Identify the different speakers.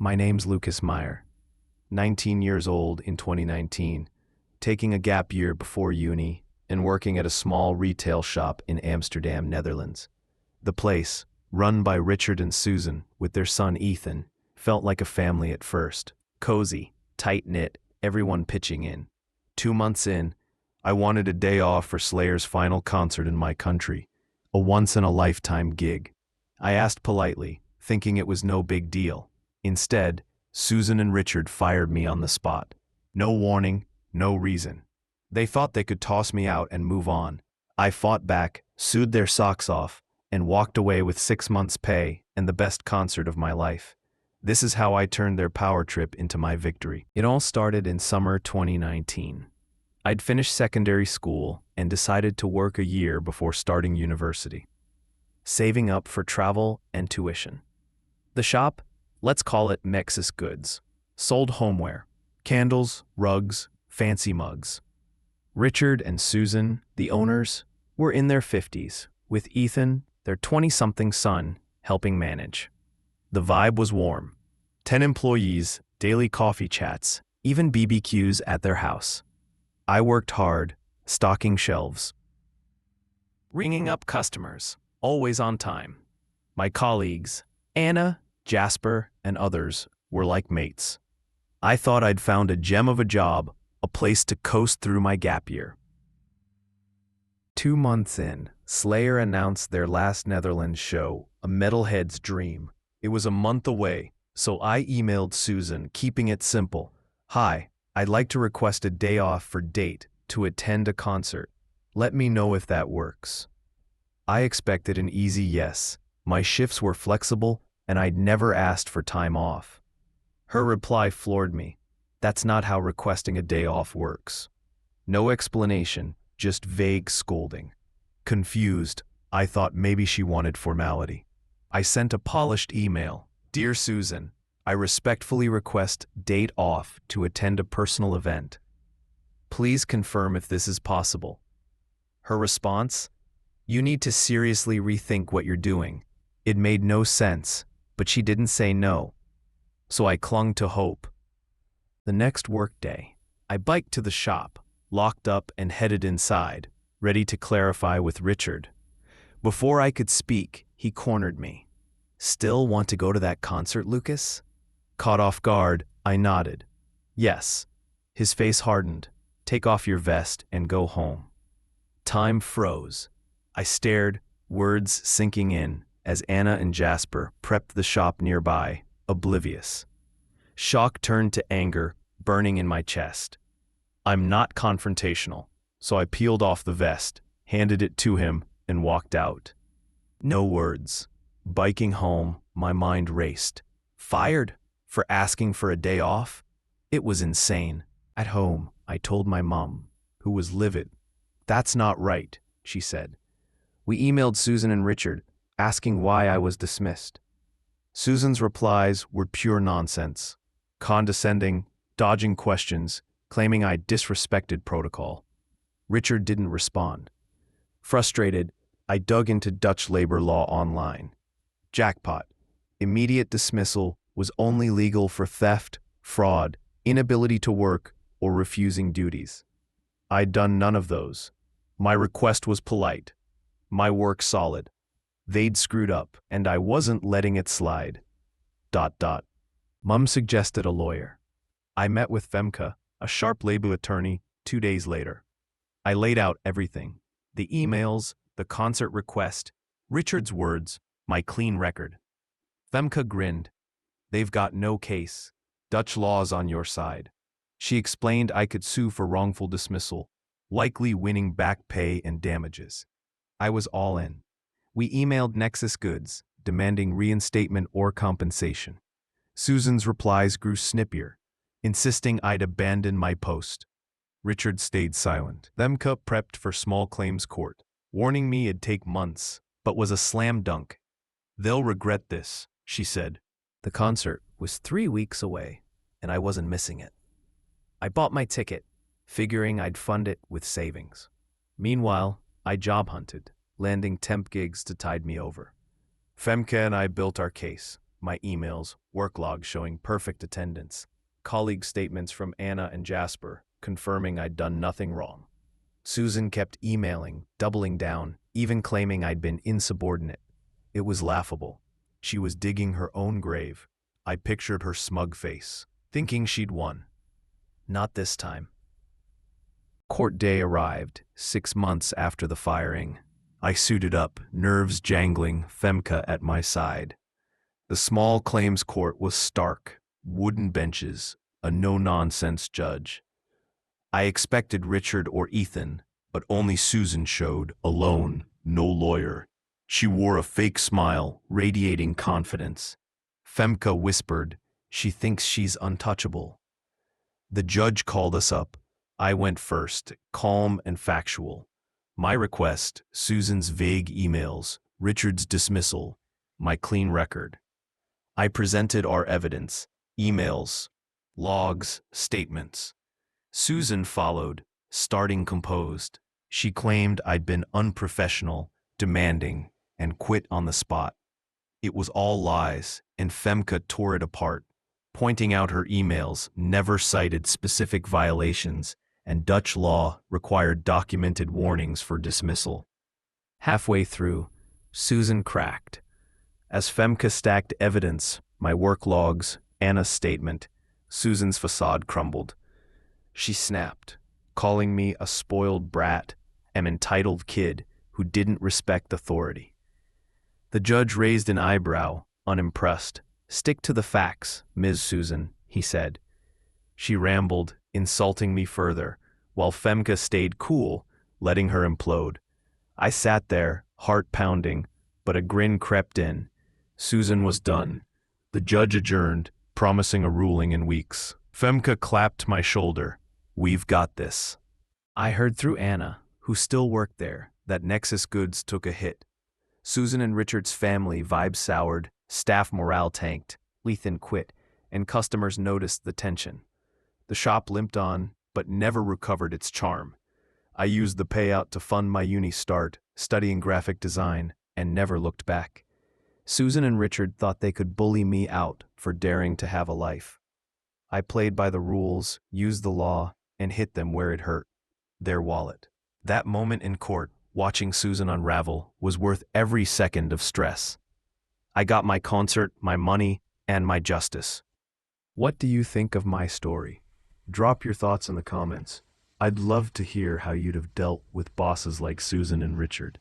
Speaker 1: My name's Lucas Meyer, 19 years old in 2019, taking a gap year before uni and working at a small retail shop in Amsterdam, Netherlands. The place, run by Richard and Susan with their son Ethan, felt like a family at first. Cozy, tight-knit, everyone pitching in. 2 months in, I wanted a day off for Slayer's final concert in my country, a once-in-a-lifetime gig. I asked politely, thinking it was no big deal. Instead, Susan and Richard fired me on the spot. No warning, no reason. They thought they could toss me out and move on. I fought back, sued their socks off, and walked away with 6 months' pay and the best concert of my life. This is how I turned their power trip into my victory. It all started in summer 2019. I'd finished secondary school and decided to work a year before starting university, saving up for travel and tuition. The shop, let's call it Mexis Goods, sold homeware, candles, rugs, fancy mugs. Richard and Susan, the owners, were in their 50s, with Ethan, their 20-something son, helping manage. The vibe was warm. 10 employees, daily coffee chats, even BBQs at their house. I worked hard, stocking shelves, ringing up customers, always on time. My colleagues, Anna, Jasper, and others, were like mates. I thought I'd found a gem of a job, a place to coast through my gap year. 2 months in, Slayer announced their last Netherlands show, a metalhead's dream. It was a month away, so I emailed Susan, keeping it simple. Hi, I'd like to request a day off for date to attend a concert. Let me know if that works. I expected an easy yes. My shifts were flexible, and I'd never asked for time off. Her reply floored me. That's not how requesting a day off works. No explanation, just vague scolding. Confused, I thought maybe she wanted formality. I sent a polished email. Dear Susan, I respectfully request date off to attend a personal event. Please confirm if this is possible. Her response? You need to seriously rethink what you're doing. It made no sense, but she didn't say no. So I clung to hope. The next workday, I biked to the shop, locked up and headed inside, ready to clarify with Richard. Before I could speak, he cornered me. Still want to go to that concert, Lucas? Caught off guard, I nodded. Yes. His face hardened. Take off your vest and go home. Time froze. I stared, words sinking in, as Anna and Jasper prepped the shop nearby, oblivious. Shock turned to anger, burning in my chest. I'm not confrontational, so I peeled off the vest, handed it to him, and walked out. No words. Biking home, my mind raced. Fired? For asking for a day off? It was insane. At home, I told my mom, who was livid. That's not right, she said. We emailed Susan and Richard, asking why I was dismissed. Susan's replies were pure nonsense. Condescending, dodging questions, claiming I disrespected protocol. Richard didn't respond. Frustrated, I dug into Dutch labor law online. Jackpot. Immediate dismissal was only legal for theft, fraud, inability to work, or refusing duties. I'd done none of those. My request was polite. My work solid. They'd screwed up, and I wasn't letting it slide. ... Mum suggested a lawyer. I met with Femke, a sharp labor attorney, 2 days later. I laid out everything. The emails, the concert request, Richard's words, my clean record. Femke grinned. They've got no case. Dutch law's on your side. She explained I could sue for wrongful dismissal, likely winning back pay and damages. I was all in. We emailed Mexis Goods, demanding reinstatement or compensation. Susan's replies grew snippier, insisting I'd abandon my post. Richard stayed silent. Femke prepped for small claims court, warning me it'd take months, but was a slam dunk. They'll regret this, she said. The concert was 3 weeks away, and I wasn't missing it. I bought my ticket, figuring I'd fund it with savings. Meanwhile, I job hunted, landing temp gigs to tide me over. Femke and I built our case. My emails, work logs showing perfect attendance, colleague statements from Anna and Jasper confirming I'd done nothing wrong. Susan kept emailing, doubling down, even claiming I'd been insubordinate. It was laughable. She was digging her own grave. I pictured her smug face, thinking she'd won. Not this time. Court day arrived, 6 months after the firing. I suited up, nerves jangling, Femke at my side. The small claims court was stark, wooden benches, a no-nonsense judge. I expected Richard or Ethan, but only Susan showed, alone, no lawyer. She wore a fake smile, radiating confidence. Femke whispered, "She thinks she's untouchable." The judge called us up. I went first, calm and factual. My request, Susan's vague emails, Richard's dismissal, my clean record. I presented our evidence, emails, logs, statements. Susan followed, starting composed. She claimed I'd been unprofessional, demanding, and quit on the spot. It was all lies, and Femke tore it apart, pointing out her emails never cited specific violations, and Dutch law required documented warnings for dismissal. Halfway through, Susan cracked. As Femke stacked evidence, my work logs, Anna's statement, Susan's facade crumbled. She snapped, calling me a spoiled brat, an entitled kid who didn't respect authority. The judge raised an eyebrow, unimpressed. "Stick to the facts, Ms. Susan," he said. She rambled, insulting me further, while Femke stayed cool, letting her implode. I sat there, heart pounding, but a grin crept in. Susan was done. The judge adjourned, promising a ruling in weeks. Femke clapped my shoulder. "We've got this." I heard through Anna, who still worked there, that Nexus Goods took a hit. Susan and Richard's family vibe soured, staff morale tanked, Ethan quit, and customers noticed the tension. The shop limped on, but never recovered its charm. I used the payout to fund my uni start, studying graphic design, and never looked back. Susan and Richard thought they could bully me out for daring to have a life. I played by the rules, used the law, and hit them where it hurt, their wallet. That moment in court, watching Susan unravel, was worth every second of stress. I got my concert, my money, and my justice. What do you think of my story? Drop your thoughts in the comments. I'd love to hear how you'd have dealt with bosses like Susan and Richard.